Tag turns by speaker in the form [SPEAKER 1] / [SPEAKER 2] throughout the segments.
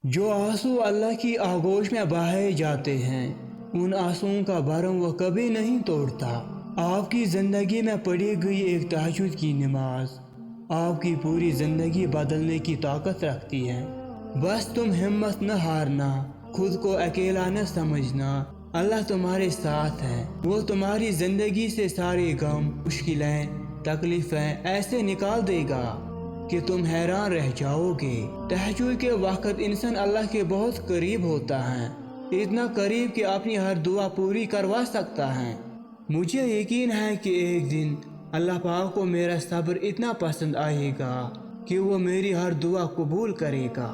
[SPEAKER 1] جو आंसू अल्लाह की आगोश में बहाए जाते हैं, उन आंसुओं का भरम वो कभी नहीं तोड़ता। आपकी ज़िंदगी में पढ़ी गई एक तहज्जुद की नमाज आपकी पूरी ज़िंदगी बदलने की ताकत रखती है। बस तुम हिम्मत न हारना, खुद को अकेला न समझना। अल्लाह तुम्हारे साथ है। वो तुम्हारी ज़िंदगी से सारे गम, मुश्किलें, तकलीफ़ें ऐसे निकाल देगा कि तुम हैरान रह जाओगे। तहज्जुद के वक्त इंसान अल्लाह के बहुत करीब होता है, इतना करीब कि अपनी हर दुआ पूरी करवा सकता है। मुझे यकीन है कि एक दिन अल्लाह पाक को मेरा सब्र इतना पसंद आएगा कि वो मेरी हर दुआ कबूल करेगा।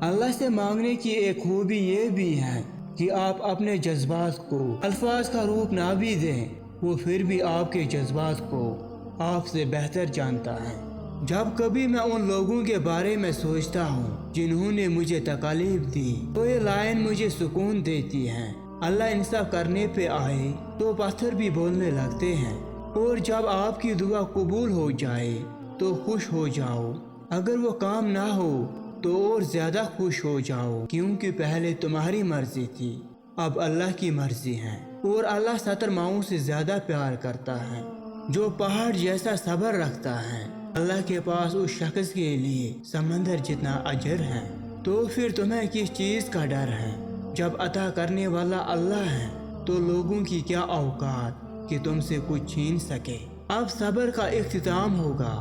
[SPEAKER 1] अल्लाह से मांगने की एक खूबी ये भी है कि आप अपने जज्बात को अल्फाज का रूप ना भी दें, वो फिर भी आपके जज्बात को आपसे बेहतर जानता है। जब कभी मैं उन लोगों के बारे में सोचता हूँ जिन्होंने मुझे तकलीफ दी, तो ये लाइन मुझे सुकून देती है। अल्लाह इंसाफ करने पे आए तो पत्थर भी बोलने लगते हैं, और जब आपकी दुआ कबूल हो जाए तो खुश हो जाओ। अगर वो काम ना हो तो और ज्यादा खुश हो जाओ, क्योंकि पहले तुम्हारी मर्जी थी, अब अल्लाह की मर्जी है। और अल्लाह 70 माओं से ज्यादा प्यार करता है। जो पहाड़ जैसा सब्र रखता है, अल्लाह के पास उस शख्स के लिए समंदर जितना अजर है। तो फिर तुम्हें किस चीज़ का डर है? जब अता करने वाला अल्लाह है तो लोगों की क्या औकात कि तुमसे कुछ छीन सके। अब सब्र का इख्तिताम होगा,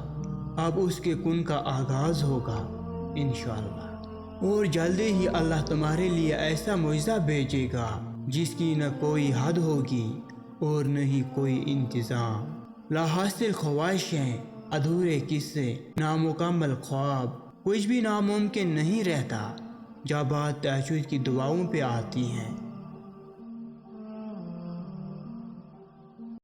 [SPEAKER 1] अब उसके कुन का आगाज होगा इंशाअल्लाह। और जल्दी ही अल्लाह तुम्हारे लिए ऐसा मुआवजा भेजेगा जिसकी न कोई हद होगी और न ही कोई इंतज़ाम। लाहासिल ख्वाहिशें, अधूरे किस्से, नामुकम्मल ख्वाब, कुछ भी नामुमकिन नहीं रहता जब बात तहज्जुद की दुआओं पे आती हैं।